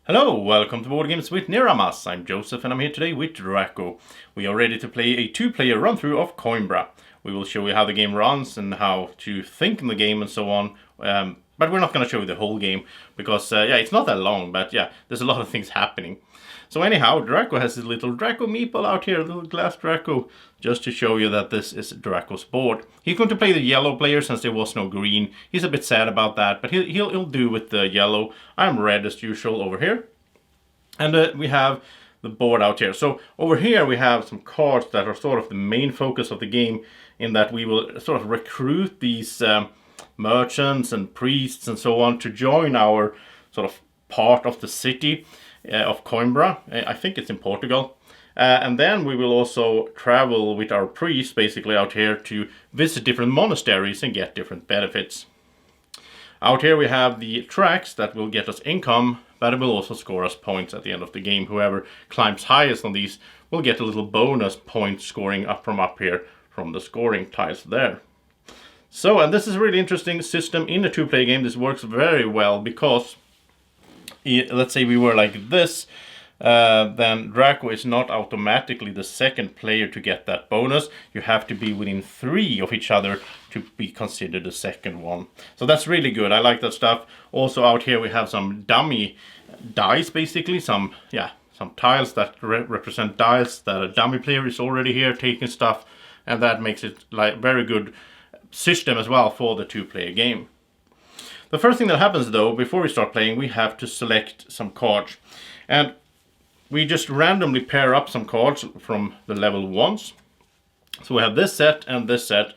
Hello, welcome to Board Games with Niramas. I'm Joseph and I'm here today with Drako. We are ready to play a two-player run-through of Coimbra. We will show you how the game runs and how to think in the game and so on. But we're not going to show you the whole game because, it's not that long, but there's a lot of things happening. So anyhow, Drako has his little Drako meeple out here, little glass Drako, just to show you that this is Drako's board. He's going to play the yellow player since there was no green. He's a bit sad about that, but he'll do with the yellow. I'm red as usual over here. And we have the board out here. So over here we have some cards that are sort of the main focus of the game, in that we will sort of recruit these merchants and priests and so on to join our sort of part of the city of Coimbra. I think it's in Portugal. And then we will also travel with our priests basically out here to visit different monasteries and get different benefits. Out here we have the tracks that will get us income, but it will also score us points at the end of the game. Whoever climbs highest on these will get a little bonus point scoring up here from the scoring tiles there. So, and this is a really interesting system in a two-player game. This works very well because, let's say we were like this, then Drako is not automatically the second player to get that bonus. You have to be within 3 of each other to be considered the second one. So that's really good. I like that stuff. Also out here we have some dummy dice, basically some tiles that represent dice that a dummy player is already here taking stuff, and that makes it like very good system as well for the two-player game. The first thing that happens though, before we start playing, we have to select some cards, and we just randomly pair up some cards from the level 1s. So we have this set and this set,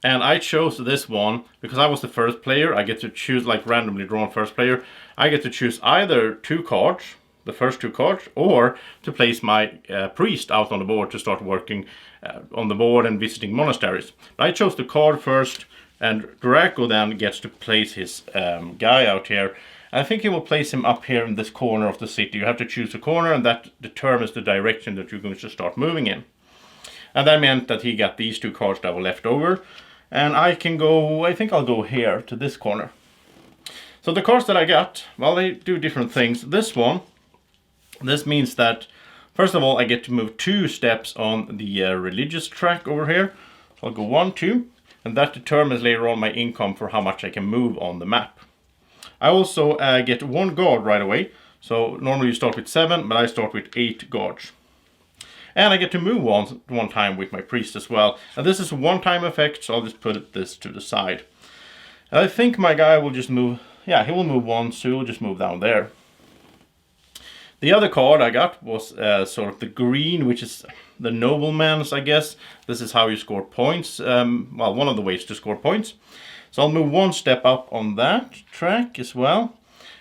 and I chose this one because I was the first player. I get to choose, like randomly drawn first player, I get to choose either 2 cards, the first 2 cards, or to place my priest out on the board to start working on the board and visiting monasteries. But I chose the card first, and Drako then gets to place his guy out here. I think he will place him up here in this corner of the city. You have to choose a corner, and that determines the direction that you're going to start moving in. And that meant that he got these 2 cards that were left over. And I think I'll go here to this corner. So the cards that I got, well, they do different things. This means that, first of all, I get to move 2 steps on the religious track over here. So I'll go 1, 2, and that determines later on my income for how much I can move on the map. I also get 1 guard right away. So normally you start with 7, but I start with 8 guards. And I get to move one time with my priest as well. And this is a one-time effect, so I'll just put this to the side. And I think my guy will just move, he will move 1, so he'll just move down there. The other card I got was sort of the green, which is the nobleman's, I guess. This is how you score points. One of the ways to score points. So I'll move 1 step up on that track as well.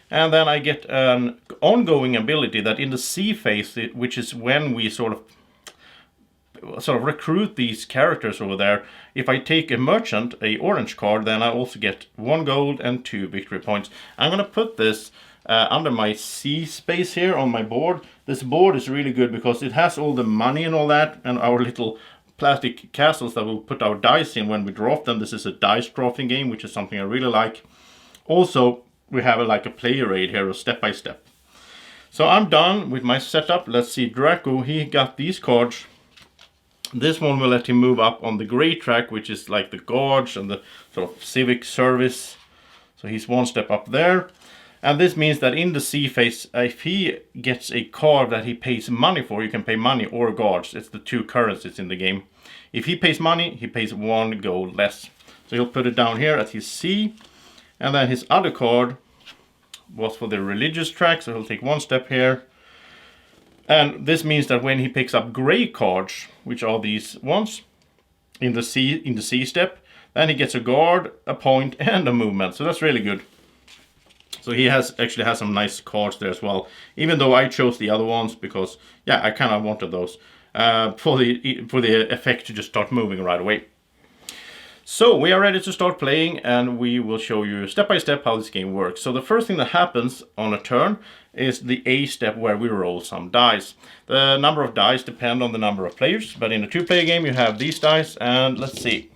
And then I get an ongoing ability that in the C phase, which is when we sort of recruit these characters over there. If I take a merchant, a orange card, then I also get 1 gold and 2 victory points. I'm going to put this under my C space here on my board. This board is really good because it has all the money and all that, and our little plastic castles that we'll put our dice in when we draft them. This is a dice drafting game, which is something I really like. Also, we have a player aid here, a step by step. So I'm done with my setup. Let's see, Drako, he got these cards. This one will let him move up on the gray track, which is like the guards and the sort of civic service. So he's 1 step up there. And this means that in the C phase, if he gets a card that he pays money for, you can pay money or guards. It's the 2 currencies in the game. If he pays money, he pays 1 gold less. So he'll put it down here at his C. And then his other card was for the religious track, so he'll take 1 step here. And this means that when he picks up gray cards, which are these ones, in the C step, then he gets a guard, a point, and a movement. So that's really good. So he actually has some nice cards there as well. Even though I chose the other ones because, I kind of wanted those for the effect to just start moving right away. So we are ready to start playing, and we will show you step by step how this game works. So the first thing that happens on a turn is the A step, where we roll some dice. The number of dice depend on the number of players, but in a two-player game you have these dice, and let's see.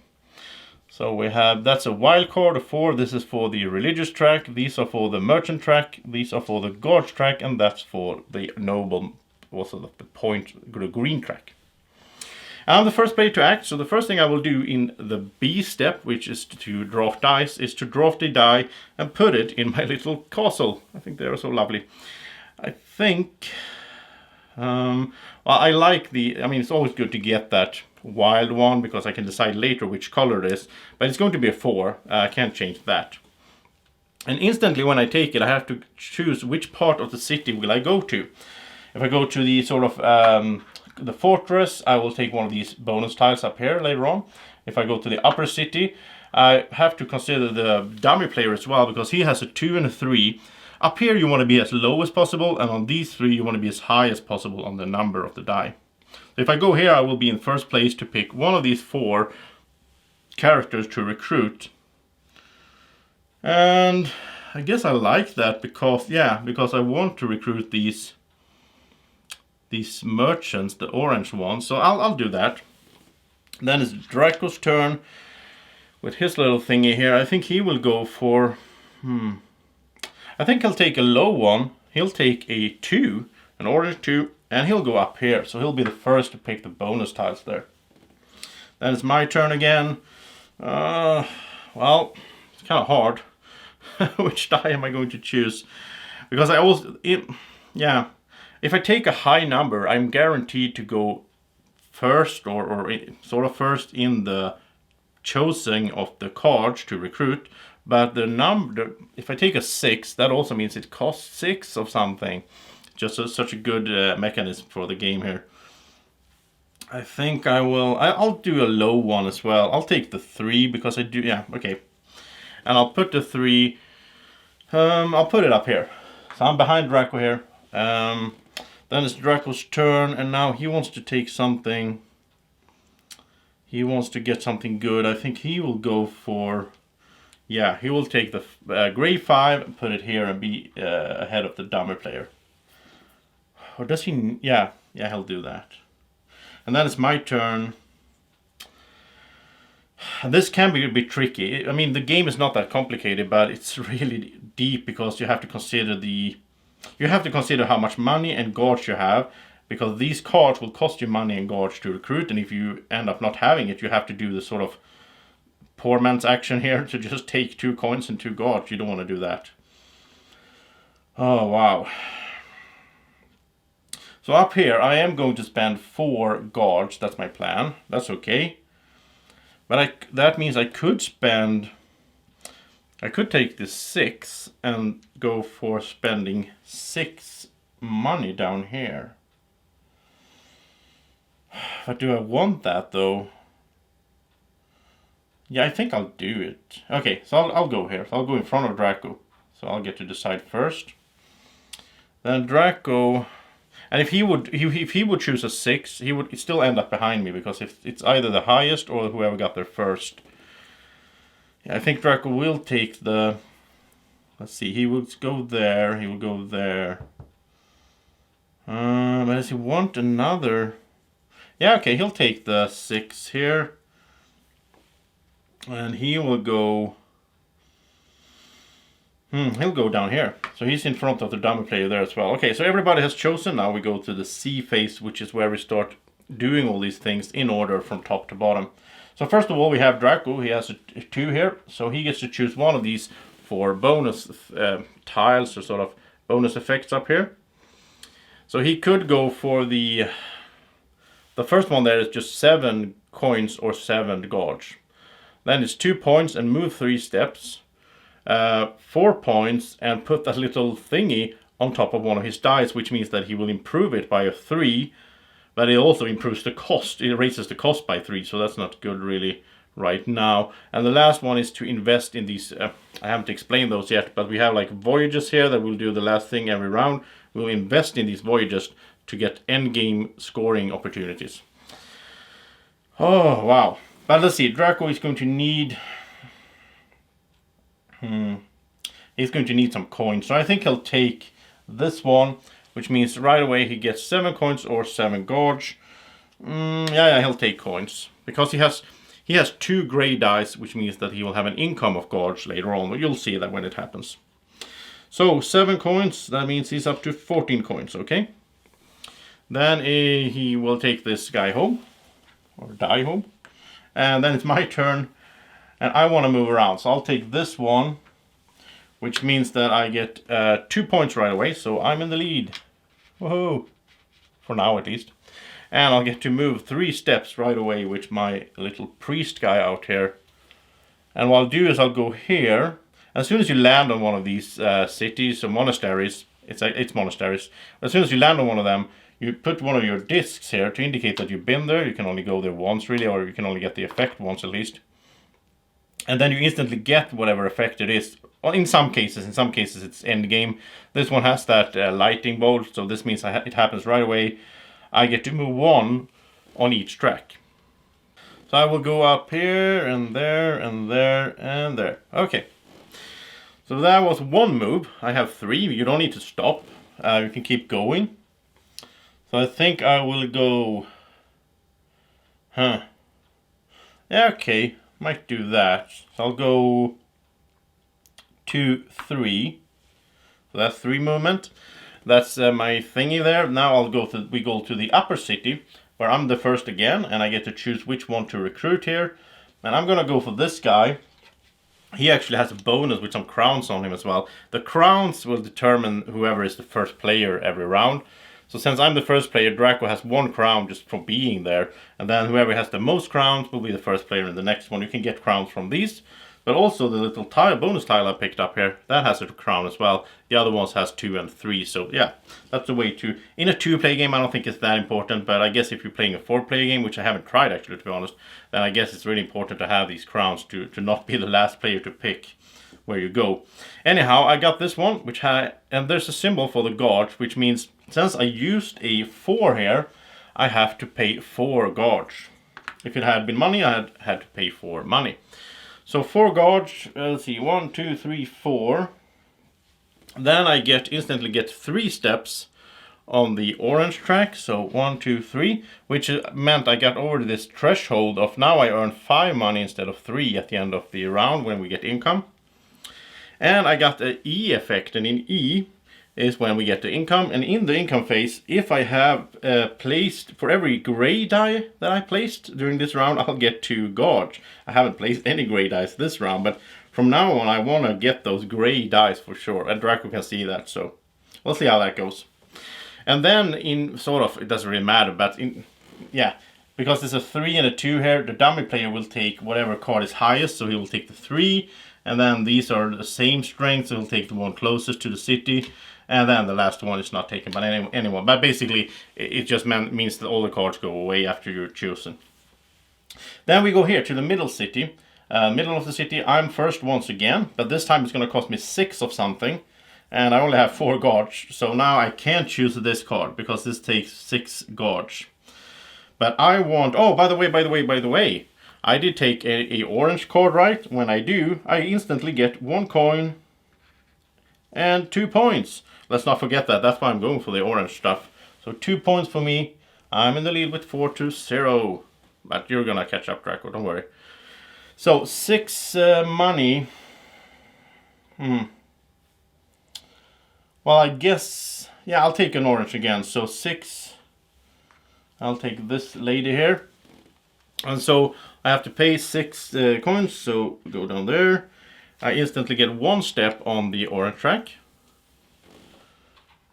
So So we have, that's a wild card of 4. This is for the religious track. These are for the merchant track. These are for the gorge track, and that's for the noble, also the point, the green track. I'm the first player to act, so the first thing I will do in the B step, which is to draft dice, is to draft the die and put it in my little castle. I think they are so lovely. I think, well, I like the, I mean, it's always good to get that wild one because I can decide later which color it is, but it's going to be a 4. I can't change that. And instantly when I take it, I have to choose which part of the city will I go to. If I go to the sort of the fortress, I will take one of these bonus tiles up here later on. If I go to the upper city, I have to consider the dummy player as well, because he has a 2 and a 3. Up here you want to be as low as possible, and on these 3 you want to be as high as possible on the number of the die. So if I go here, I will be in first place to pick one of these 4 characters to recruit. And I guess I like that because, yeah, because I want to recruit these merchants, the orange ones, so I'll do that. Then it's Drako's turn with his little thingy here. I think he will go for, I think he'll take a low one. He'll take a 2, an orange 2, and he'll go up here. So he'll be the first to pick the bonus tiles there. Then it's my turn again. Well, it's kind of hard. Which die am I going to choose? Because I also, yeah. If I take a high number, I'm guaranteed to go first or sort of first in the choosing of the cards to recruit. But the number, if I take a 6, that also means it costs 6 of something. Just such a good mechanism for the game here. I think I'll do a low one as well. I'll take the 3 because I do, yeah, okay. And I'll put the 3, I'll put it up here. So I'm behind Drako here. Then it's Drako's turn, and now he wants to take something. He wants to get something good. I think he will go for, yeah, he will take the gray 5 and put it here and be ahead of the dummy player. Or does he? Yeah, he'll do that. And then it's my turn. This can be a bit tricky. I mean, the game is not that complicated, but it's really deep because you have to consider how much money and guards you have, because these cards will cost you money and guards to recruit, and if you end up not having it, you have to do the sort of poor man's action here to just take 2 coins and 2 guards. You don't want to do that. Oh, wow. So up here, I am going to spend 4 guards. That's my plan. That's okay. But that means I could take this 6 and go for spending 6 money down here. But do I want that though? Yeah, I think I'll do it. Okay, so I'll go here. So I'll go in front of Drako. So I'll get to decide first. Then Drako, and if he would choose a 6, he would still end up behind me, because if it's either the highest or whoever got there first. Yeah, I think Drako will take the, let's see, he will go there, he will go there. But does he want another? Yeah, okay, he'll take the 6 here. And he will go, he'll go down here. So he's in front of the dummy player there as well. Okay, so everybody has chosen. Now we go to the C phase, which is where we start doing all these things in order from top to bottom. So first of all, we have Drako. He has a 2 here. So he gets to choose one of these for bonus tiles, or sort of bonus effects up here. So he could go for the first one there is just 7 coins or 7 gauge. Then it's 2 points and move 3 steps. 4 points and put that little thingy on top of one of his dice, which means that he will improve it by a 3. But it also improves the cost. It raises the cost by 3, so that's not good really right now. And the last one is to invest in these. I haven't explained those yet, but we have like voyages here that will do the last thing every round. We'll invest in these voyages to get end game scoring opportunities. Oh, wow. But let's see, Drako is going to need... he's going to need some coins. So I think he'll take this one, which means right away he gets 7 coins or 7 gauge. Yeah, he'll take coins. Because he He has 2 grey dice, which means that he will have an income of gorge later on. You'll see that when it happens. So 7 coins, that means he's up to 14 coins, okay? Then he will take this guy home, or die home. And then it's my turn, and I want to move around. So I'll take this one, which means that I get 2 points right away. So I'm in the lead. Woohoo! For now at least. And I'll get to move 3 steps right away with my little priest guy out here. And what I'll do is I'll go here. As soon as you land on one of these cities or monasteries, it's monasteries. As soon as you land on one of them, you put one of your discs here to indicate that you've been there. You can only go there once really, or you can only get the effect once at least. And then you instantly get whatever effect it is. Well, in some cases it's end game. This one has that lighting bolt, so this means it happens right away. I get to move 1 on each track. So I will go up here and there and there and there. Okay. So that was 1 move. I have 3. You don't need to stop. You can keep going. So I think I will go... Yeah, okay. Might do that. So I'll go 2, 3. So that's 3 movement. That's my thingy there. Now we go to the upper city, where I'm the first again, and I get to choose which one to recruit here. And I'm gonna go for this guy. He actually has a bonus with some crowns on him as well. The crowns will determine whoever is the first player every round. So since I'm the first player, Drako has 1 crown just from being there. And then whoever has the most crowns will be the first player in the next one. You can get crowns from these. But also the little bonus tile I picked up here, that has a crown as well. The other ones has 2 and 3. So yeah, that's the way to... In a 2-player game, I don't think it's that important. But I guess if you're playing a 4-player game, which I haven't tried actually, to be honest, then I guess it's really important to have these crowns to not be the last player to pick where you go. Anyhow, I got this one, and there's a symbol for the gorge, which means since I used a 4 here, I have to pay 4 gorge. If it had been money, I had to pay 4 money. So 4 gorge, let's see, 1, 2, 3, 4. Then I instantly get 3 steps on the orange track. So 1, 2, 3, which meant I got over this threshold of now I earn 5 money instead of 3 at the end of the round when we get income. And I got the E effect, and in E is when we get the income. And in the income phase, if I have placed, for every grey die that I placed during this round, I'll get 2 gorge. I haven't placed any grey dice this round, but from now on I want to get those grey dice for sure. And Drako can see that, so we'll see how that goes. And then it doesn't really matter, but because there's a 3 and a 2 here, the dummy player will take whatever card is highest, so he will take the 3. And then these are the same strength, so he'll take the one closest to the city. And then the last one is not taken by anyone. But basically, it just means that all the cards go away after you're chosen. Then we go here to the middle city. Middle of the city, I'm first once again. But this time it's going to cost me 6 of something. And I only have 4 gorge. So now I can't choose this card, because this takes 6 gorge. But I want... Oh, by the way. I did take a orange card, right? When I do, I instantly get 1 coin and 2 points. Let's not forget that. That's why I'm going for the orange stuff. So 2 points for me. I'm in the lead with 4-0. But you're gonna catch up, Drako, don't worry. So 6 money. Well, I guess... Yeah, I'll take an orange again. So 6. I'll take this lady here. And so I have to pay 6 coins, so go down there. I instantly get 1 step on the orange track.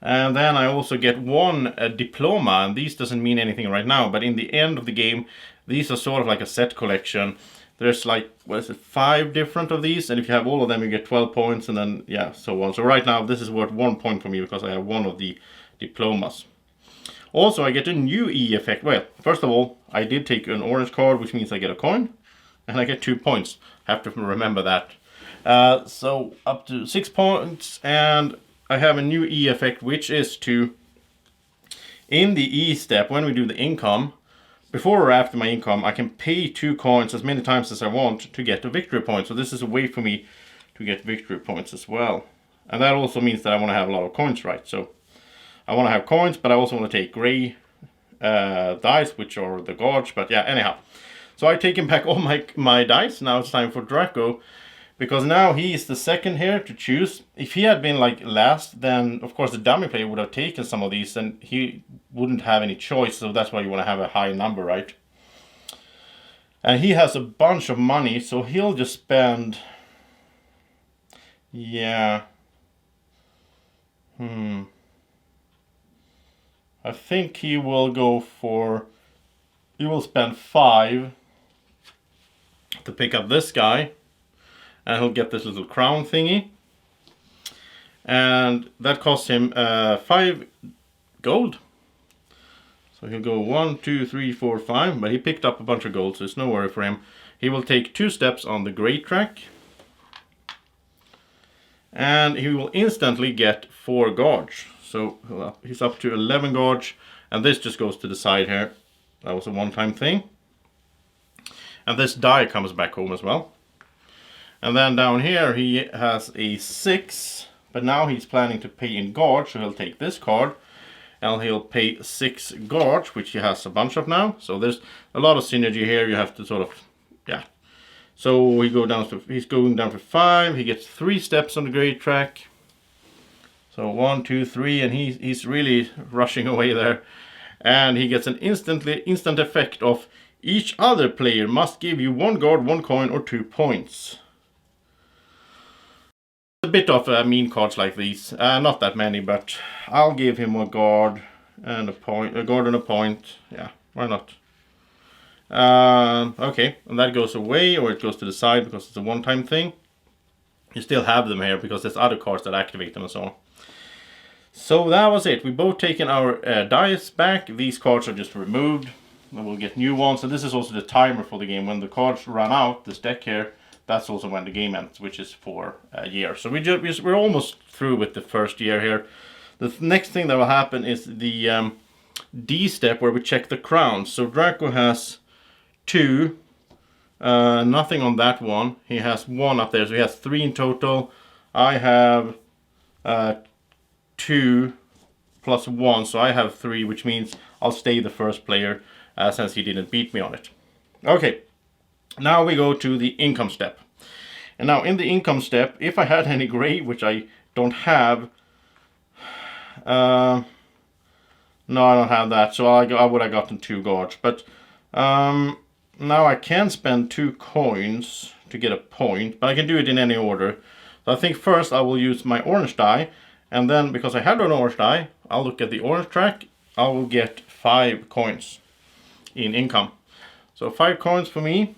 And then I also get 1 diploma, and these doesn't mean anything right now, but in the end of the game, these are sort of like a set collection. There's like, 5 different of these, and if you have all of them, you get 12 points, and then, yeah, so on. So right now, this is worth 1 point for me, because I have 1 of the diplomas. Also, I get a new E effect. Well, first of all, I did take an orange card, which means I get a coin. And I get 2 points. Have to remember that. So, up to 6 points. And I have a new E effect, which is to... In the E step, when we do the income, before or after my income, I can pay 2 coins as many times as I want to get a victory point. So this is a way for me to get victory points as well. And that also means that I want to have a lot of coins, right? So... I want to have coins, but I also want to take grey dice, which are the gorge. But yeah, anyhow. So I taken back all my dice. Now it's time for Drako. Because now he is the second here to choose. If he had been like last, then of course the dummy player would have taken some of these and he wouldn't have any choice. So that's why you want to have a high number, right? And he has a bunch of money, so he'll just spend... Yeah. I think he will go for... He will spend 5 to pick up this guy. And he'll get this little crown thingy. And that costs him 5 gold. So he'll go 1, 2, 3, 4, 5. But he picked up a bunch of gold, so it's no worry for him. He will take 2 steps on the grey track. And he will instantly get 4 gauge. So he's up to 11 gauge. And this just goes to the side here. That was a one-time thing. And this die comes back home as well. And then down here he has a 6, but now he's planning to pay in gauge, so he'll take this card and he'll pay 6 gauge, which he has a bunch of now. So there's a lot of synergy here. You have to sort of, yeah. So he's going down to 5. He gets 3 steps on the grey track. So 1, 2, 3, and he's really rushing away there. And he gets an instant effect of each other player must give you 1 guard, 1 coin, or 2 points. A bit of mean cards like these, not that many, but I'll give him a guard and a point, a guard and a point. Yeah, why not? Okay, and that goes away, or it goes to the side because it's a one-time thing. You still have them here because there's other cards that activate them and so on. So that was it. We both taken our dice back. These cards are just removed, and we'll get new ones. And this is also the timer for the game. When the cards run out, this deck here, that's also when the game ends, which is for a year. So we're almost through with the first year here. The next thing that will happen is the D step where we check the crowns. So Drako has 2, nothing on that one. He has 1 up there, so he has 3 in total. I have 2 plus 1, so I have 3, which means I'll stay the first player since he didn't beat me on it. Okay. Now we go to the income step. And now in the income step, if I had any grey, which I don't have, no, I don't have that, so I would have gotten 2 gauge. But now I can spend 2 coins to get a point, but I can do it in any order. So I think first I will use my orange die, and then because I had an orange die, I'll look at the orange track, I will get 5 coins in income. So 5 coins for me.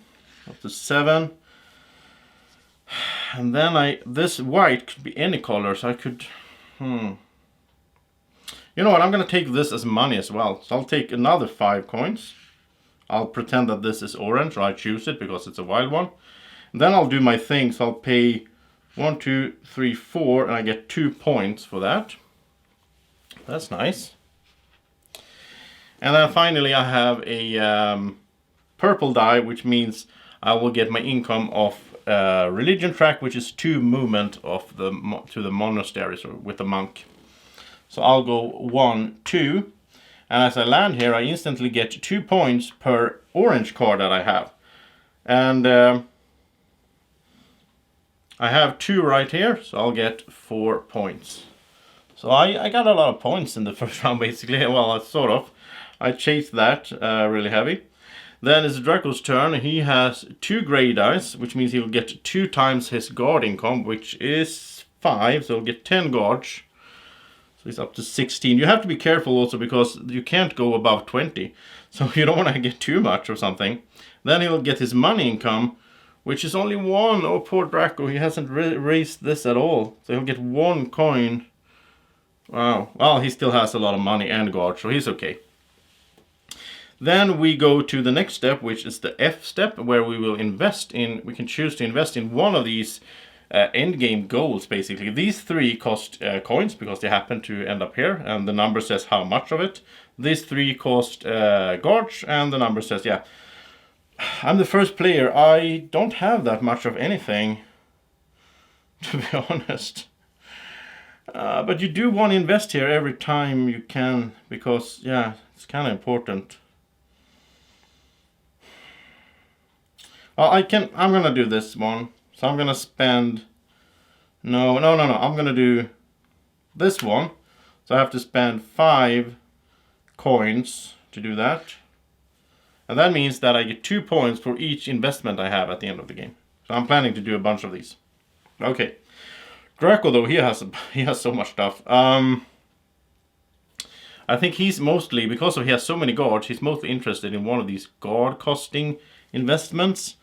Up to 7. And then this white could be any color, so I could, You know what, I'm going to take this as money as well. So I'll take another 5 coins. I'll pretend that this is orange, or I choose it because it's a wild one. And then I'll do my thing, so I'll pay 1, 2, 3, 4, and I get 2 points for that. That's nice. And then finally I have a purple die, which means I will get my income of religion track, which is 2 movement of to the monasteries or with the monk. So I'll go 1, 2, and as I land here, I instantly get 2 points per orange card that I have, and I have 2 right here, so I'll get 4 points. So I got a lot of points in the first round, basically. Well, sort of. I chased that really heavy. Then it's Draco's turn. He has 2 grey dice, which means he'll get 2 times his guard income, which is 5, so he'll get 10 gauge. So he's up to 16. You have to be careful also because you can't go above 20. So you don't want to get too much or something. Then he'll get his money income, which is only 1. Oh, poor Drako, he hasn't raised this at all. So he'll get 1 coin. Wow. Well, he still has a lot of money and gauge, so he's okay. Then we go to the next step, which is the F step, where we will invest in, we can choose to invest in one of these endgame goals, basically. These 3 cost coins, because they happen to end up here, and the number says how much of it. These 3 cost gauge, and the number says, yeah. I'm the first player. I don't have that much of anything, to be honest. But you do want to invest here every time you can, because, yeah, it's kind of important. I'm gonna do this one. So I'm gonna spend. No. I'm gonna do this one. So I have to spend 5 coins to do that. And that means that I get 2 points for each investment I have at the end of the game. So I'm planning to do a bunch of these. Okay. Drako though, he has so much stuff. I think he's mostly, because he has so many guards, he's mostly interested in one of these guard costing investments.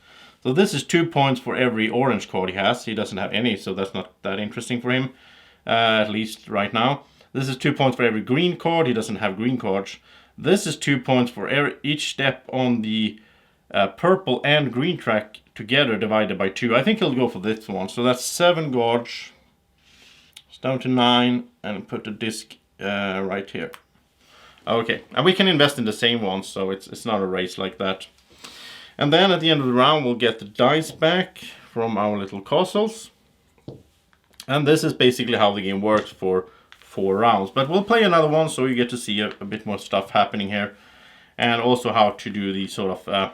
So this is 2 points for every orange card he has. He doesn't have any, so that's not that interesting for him, at least right now. This is 2 points for every green card. He doesn't have green cards. This is 2 points for each step on the purple and green track together divided by 2. I think he'll go for this one. So that's 7 guards. It's down to 9, and put the disc right here. Okay, and we can invest in the same one, so it's not a race like that. And then at the end of the round, we'll get the dice back from our little castles. And this is basically how the game works for 4 rounds. But we'll play another one, so you get to see a bit more stuff happening here. And also how to do the sort of,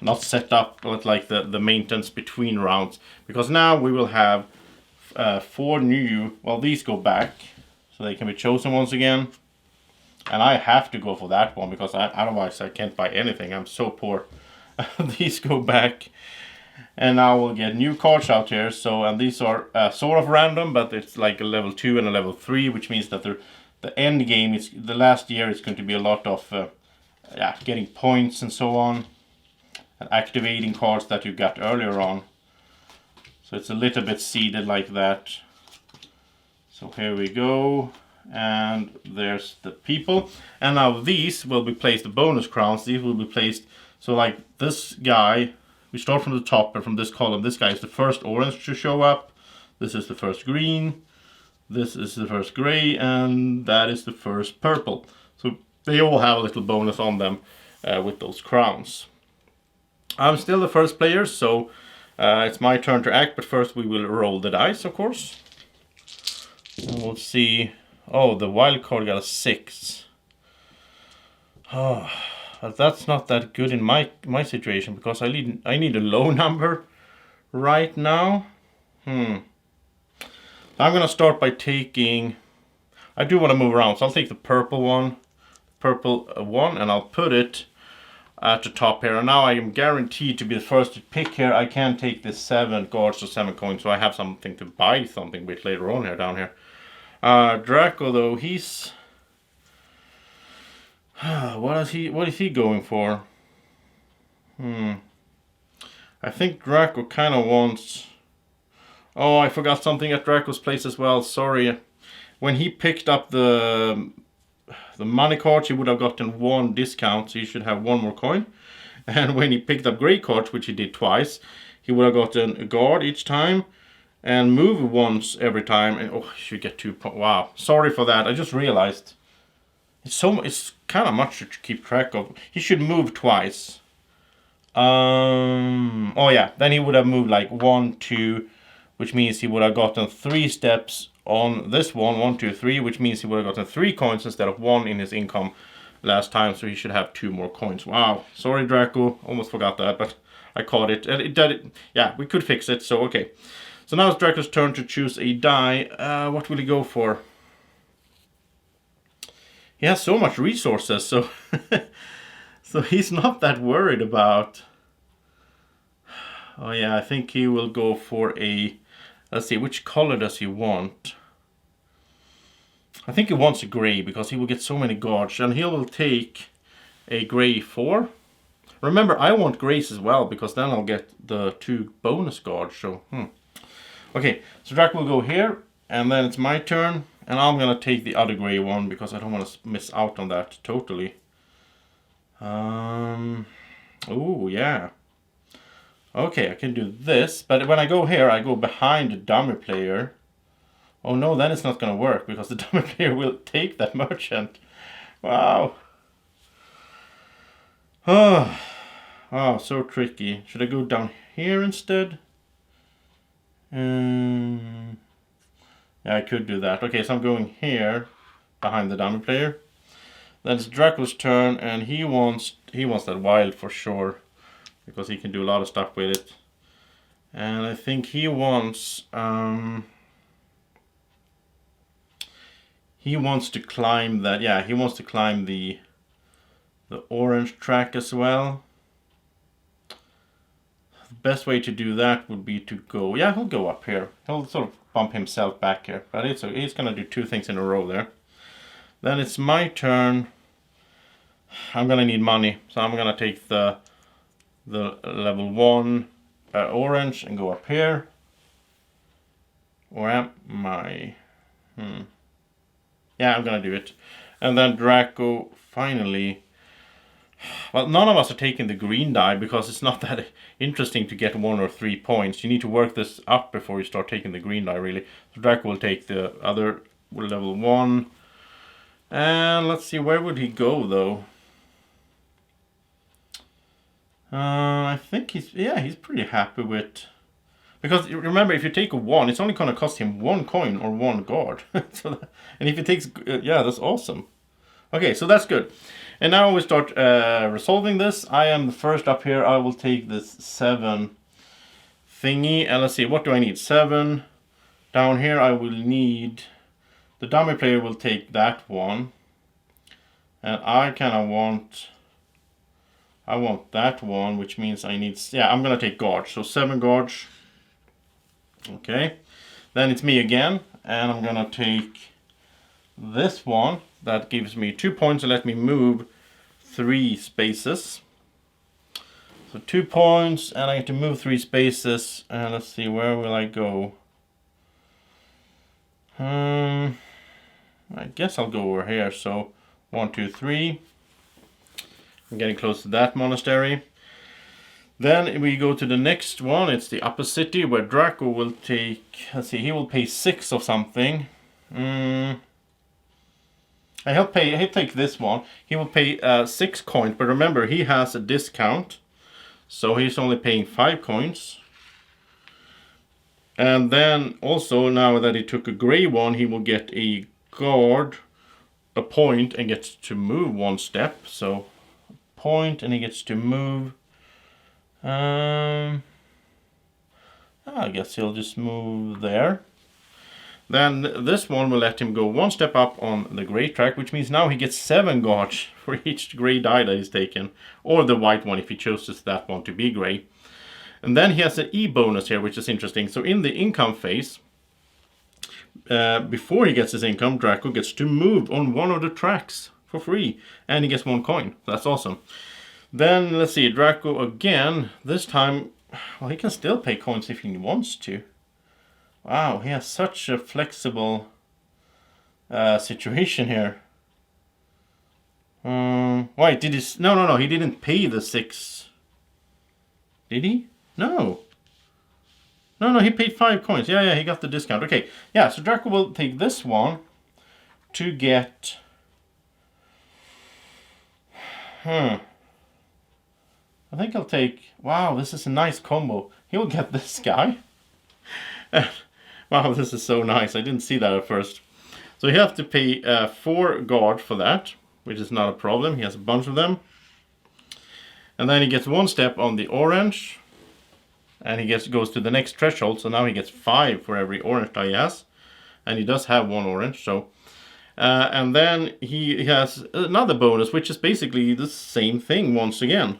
not set up, but like the maintenance between rounds. Because now we will have 4 new, well, these go back, so they can be chosen once again. And I have to go for that one, because otherwise I can't buy anything. I'm so poor. These go back. And now we'll get new cards out here. So, and these are sort of random, but it's like a level 2 and a level 3, which means that the end game is the last year is going to be a lot of getting points and so on, and activating cards that you got earlier on. So it's a little bit seeded like that. So here we go. And there's the people. And now these will be placed, the bonus crowns, these will be placed. So like this guy, we start from the top, and from this column, this guy is the first orange to show up. This is the first green. This is the first gray, and that is the first purple. So they all have a little bonus on them with those crowns. I'm still the first player, so it's my turn to act, but first we will roll the dice, of course. And we'll see. Oh, the wild card got a 6. Oh, but that's not that good in my situation, because I need a low number right now. I'm gonna start by taking. I do want to move around, so I'll take the purple one, and I'll put it at the top here. And now I am guaranteed to be the first to pick here. I can take the 7 guards or 7 coins, so I have something to buy something with later on here down here. Drako though, he's what is he going for? I think Drako kind of wants. Oh, I forgot something at Drako's place as well. Sorry. When he picked up the money cards, he would have gotten 1 discount, so he should have 1 more coin. And when he picked up gray cards, which he did twice, he would have gotten a guard each time. And move once every time, and oh, you should get 2 points. Wow, sorry for that. I just realized it's kind of much to keep track of. He should move twice. Oh yeah, then he would have moved like 1, 2, which means he would have gotten 3 steps on this one. 1, 2, 3, which means he would have gotten 3 coins instead of 1 in his income last time. So he should have 2 more coins. Wow, sorry Drako, almost forgot that, but I caught it. And it did it. Yeah, we could fix it. So okay. So now it's Drako's turn to choose a die. What will he go for? He has so much resources, so so he's not that worried about. Oh yeah, I think he will go for a. Let's see, which color does he want? I think he wants a gray, because he will get so many guards, and he will take a gray 4. Remember, I want grays as well, because then I'll get the 2 bonus guards. So Okay, so Drako will go here, and then it's my turn, and I'm gonna take the other gray one, because I don't want to miss out on that totally. Oh yeah. Okay, I can do this, but when I go here, I go behind the dummy player. Oh no, then it's not gonna work, because the dummy player will take that merchant. Wow. Oh, so tricky. Should I go down here instead? Yeah, I could do that. Okay, so I'm going here behind the dummy player. Then it's Drako's turn, and he wants that wild for sure, because he can do a lot of stuff with it. And I think he wants to climb that. Yeah, he wants to climb the orange track as well. The best way to do that would be to go. Yeah, he'll go up here. He'll sort of bump himself back here, but he's gonna do 2 things in a row there. Then it's my turn. I'm gonna need money, so I'm gonna take the level 1 orange and go up here. Or am I? Yeah, I'm gonna do it. And then Drako finally. Well, none of us are taking the green die because it's not that interesting to get 1 or 3 points. You need to work this up before you start taking the green die, really. So Drako will take the other level 1. And let's see, where would he go, though? I think he's pretty happy with... Because remember, if you take a 1, it's only going to cost him 1 coin or 1 guard. And if he takes... yeah, that's awesome. Okay, so that's good. And now we start resolving this. I am the first up here. I will take this 7 thingy. And let's see, what do I need? 7. Down here I will need... The dummy player will take that one. And I kind of want... I want that one, which means I need... Yeah, I'm going to take guards. So 7 guards. Okay. Then it's me again. And I'm going to take this one. That gives me 2 points and let me move 3 spaces. So 2 points and I get to move 3 spaces. And let's see, where will I go? I guess I'll go over here. So 1, 2, 3. I'm getting close to that monastery. Then we go to the next one. It's the upper city where Drako will take... Let's see, he will pay 6 of something. He'll take this one. He will pay 6 coins, but remember he has a discount, so he's only paying 5 coins. And then also, now that he took a grey one, he will get a guard, a point, and gets to move 1 step. So point, and he gets to move. I guess he'll just move there. Then this one will let him go 1 step up on the grey track, which means now he gets 7 guards for each grey die that he's taken. Or the white one if he chooses that one to be grey. And then he has an E bonus here, which is interesting. So in the income phase, before he gets his income, Drako gets to move on one of the tracks for free. And he gets 1 coin. That's awesome. Then let's see, Drako again. This time, well, he can still pay coins if he wants to. Wow, he has such a flexible situation here. Wait, did he... No, he didn't pay the 6. Did he? No, he paid 5 coins. Yeah, he got the discount. Okay, yeah, so Drako will take this one to get... I think I'll take... Wow, this is a nice combo. He'll get this guy. Wow, this is so nice. I didn't see that at first. So you have to pay 4 guard for that, which is not a problem. He has a bunch of them. And then he gets 1 step on the orange. And he goes to the next threshold. So now he gets 5 for every orange die he has. And he does have 1 orange. So, and then he has another bonus, which is basically the same thing once again.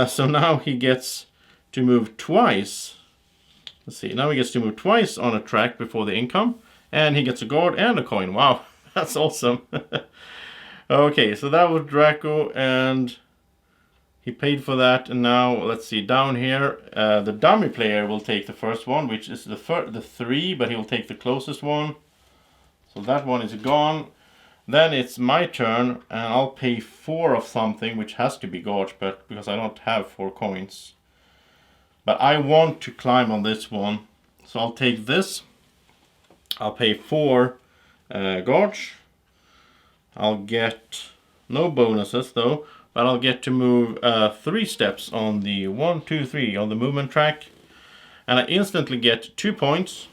So now he gets to move twice. Let's see, now he gets to move twice on a track before the income. And he gets a guard and a coin. Wow, that's awesome. Okay, so that was Drako, and he paid for that. And now, let's see, down here, the dummy player will take the first one, which is the 3, but he will take the closest one. So that one is gone. Then it's my turn, and I'll pay 4 of something, which has to be guards, but because I don't have 4 coins. But I want to climb on this one, so I'll take this. I'll pay 4 guards. I'll get no bonuses though, but I'll get to move 3 steps on the 1, 2, 3 on the movement track. And I instantly get 2 points,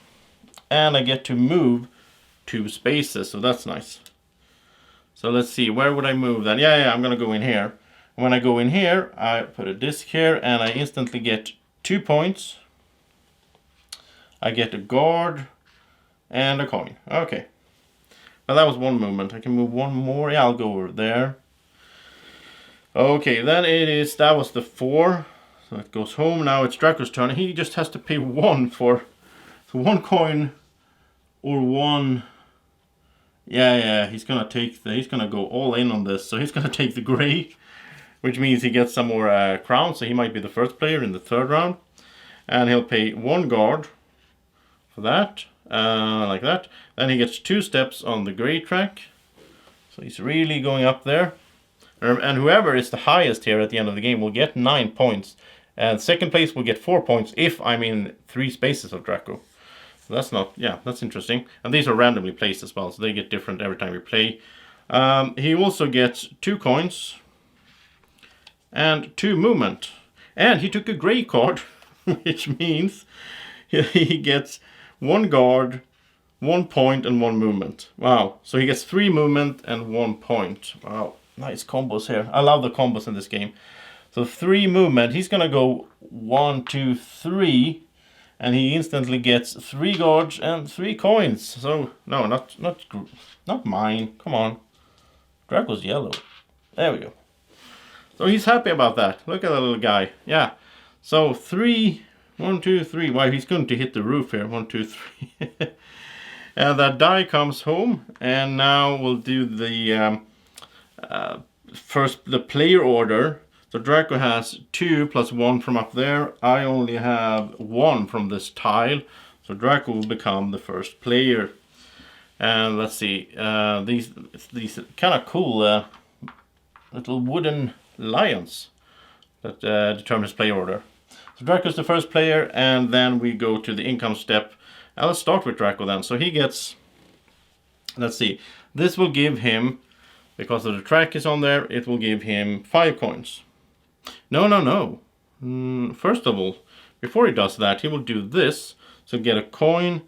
and I get to move 2 spaces, so that's nice. So let's see, where would I move then? Yeah, I'm gonna go in here. When I go in here, I put a disc here and I instantly get 2 points. I get a guard and a coin. Okay. Now that was one movement. I can move one more. Yeah, I'll go over there. Okay, then that was the 4. So it goes home. Now it's Draco's turn. He just has to pay 1 for, so 1 coin or 1. Yeah, he's gonna go all in on this. So he's gonna take the gray, which means he gets some more crowns. So he might be the first player in the 3rd round. And he'll pay 1 guard for that, like that. Then he gets 2 steps on the gray track. So he's really going up there. And whoever is the highest here at the end of the game will get 9 points. And second place will get 4 points if I'm in 3 spaces of Drako. So that's not, yeah, that's interesting. And these are randomly placed as well, so they get different every time we play. He also gets 2 coins and 2 movement. And he took a gray card, which means he gets 1 guard, 1 point, and 1 movement. Wow, so he gets 3 movement and 1 point. Wow, nice combos here. I love the combos in this game. So 3 movement, he's gonna go 1, 2, 3, and he instantly gets 3 guards and 3 coins. So no, not mine. Come on, Draco's yellow. There we go. So he's happy about that. Look at that little guy. Yeah. So 3, 1, 2, 3. Wow, he's going to hit the roof here. 1, 2, 3. And that die comes home, and now we'll do the first the player order. So Drako has 2 plus 1 from up there. I only have 1 from this tile. So Drako will become the first player. And let's see, these kind of cool little wooden lions that determines player order. So Draco's the first player, and then we go to the income step. Now let's start with Drako then. So he gets, let's see, this will give him, because of the track is on there, it will give him 5 coins. No. First of all, before he does that, he will do this. So get a coin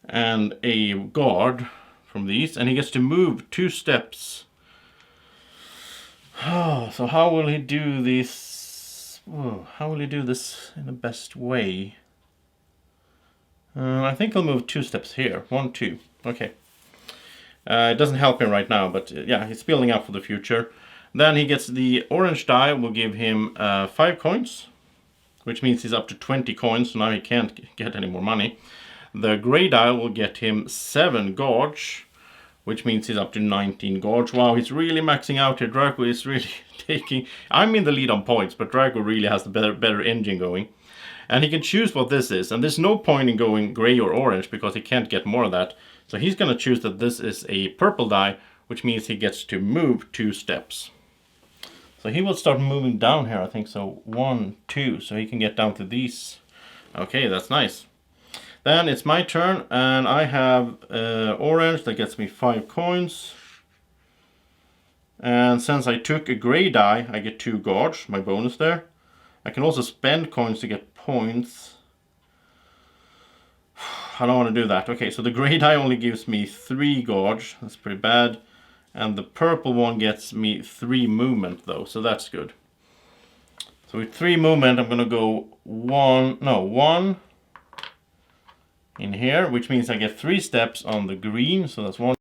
and a guard from these, and he gets to move 2 steps. Oh, so how will he do this? Oh, how will he do this in the best way? I think he'll move 2 steps here. 1, 2. Okay. It doesn't help him right now, but yeah, he's building up for the future. Then he gets the orange die, will give him 5 coins, which means he's up to 20 coins, so now he can't get any more money. The gray die will get him 7 gorge, which means he's up to 19 gorge. Wow, he's really maxing out here. Drako is really taking... I'm in the lead on points, but Drako really has the better engine going. And he can choose what this is, and there's no point in going gray or orange because he can't get more of that. So he's going to choose that this is a purple die, which means he gets to move 2 steps. So he will start moving down here, I think so. 1, 2, so he can get down to these. Okay, that's nice. Then it's my turn, and I have orange that gets me 5 coins. And since I took a gray die, I get 2 gorge, my bonus there. I can also spend coins to get points. I don't want to do that. Okay, so the gray die only gives me 3 gorge. That's pretty bad. And the purple one gets me 3 movement though, so that's good. So with 3 movement, I'm going to go 1 in here, which means I get 3 steps on the green. So that's 1.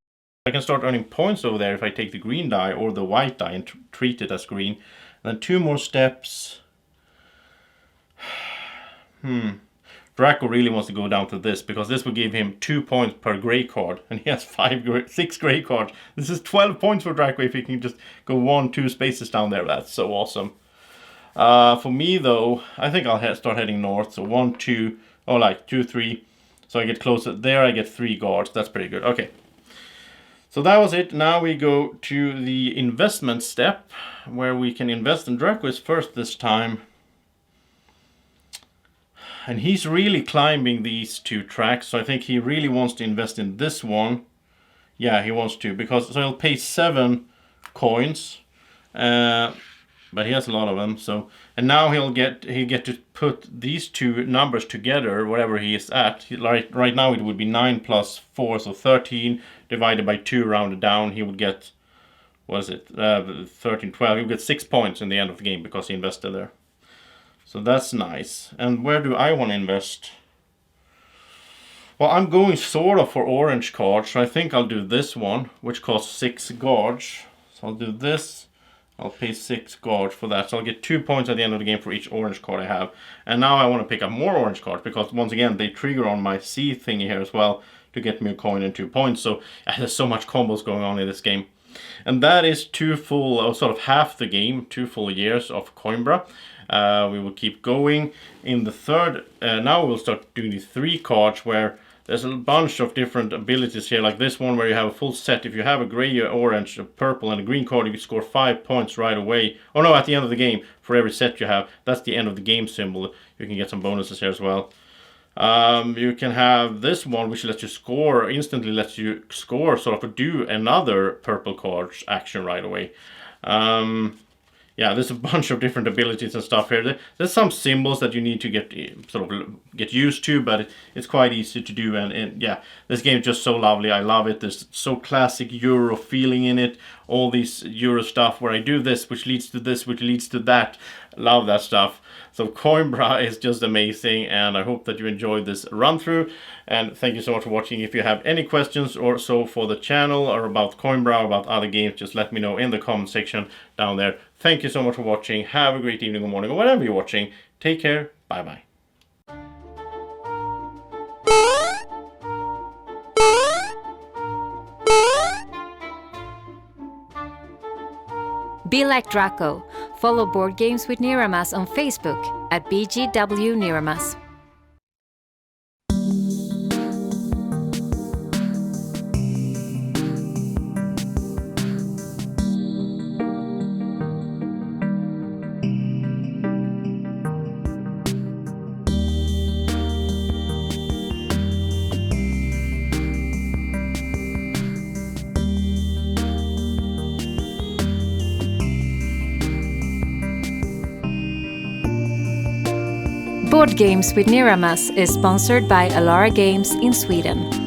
I can start earning points over there if I take the green die or the white die and treat it as green. And then 2 more steps. Drako really wants to go down to this because this will give him 2 points per gray card, and he has 6 gray cards. This is 12 points for Drako if he can just go 1, 2 spaces down there. That's so awesome. For me though, I think I'll start heading north. So 1, 2, oh like 2, 3. So I get closer. There I get 3 guards. That's pretty good. Okay. So that was it. Now we go to the investment step where we can invest, and Drako is first this time. And he's really climbing these 2 tracks, so I think he really wants to invest in this one. Yeah, he wants to, because so he'll pay 7 coins, but he has a lot of them. So, and now he'll get to put these 2 numbers together, whatever he is at. Right now it would be 9 plus 4, so 13 divided by 2 rounded down. He would get what is it, 13, 12. He'll get 6 points in the end of the game because he invested there. So that's nice. And where do I want to invest? Well, I'm going sort of for orange cards, so I think I'll do this one, which costs 6 gauge. So I'll do this. I'll pay 6 gauge for that. So I'll get 2 points at the end of the game for each orange card I have. And now I want to pick up more orange cards because, once again, they trigger on my C thingy here as well to get me a coin and 2 points. So there's so much combos going on in this game. And that is 2 full, or sort of half the game, 2 full years of Coimbra. We will keep going. In the third, now we'll start doing the 3 cards where there's a bunch of different abilities here, like this one where you have a full set. If you have a gray, orange, a purple, and a green card, you can score 5 points right away. Oh no, at the end of the game, for every set you have. That's the end of the game symbol. You can get some bonuses here as well. You can have this one, which lets you score, instantly lets you score, sort of do another purple card action right away. Yeah, there's a bunch of different abilities and stuff here. There's some symbols that you need to get used to, but it's quite easy to do. And yeah, this game is just so lovely. I love it. There's so classic Euro feeling in it. All these Euro stuff where I do this, which leads to this, which leads to that. Love that stuff. So Coimbra is just amazing, and I hope that you enjoyed this run through. And thank you so much for watching. If you have any questions or so for the channel or about Coimbra or about other games, just let me know in the comment section down there. Thank you so much for watching. Have a great evening or morning or whatever you're watching. Take care. Bye bye. Be like Drako. Follow Board Games with Niramas on Facebook at BGW Niramas. Board Games with Niramas is sponsored by Alara Games in Sweden.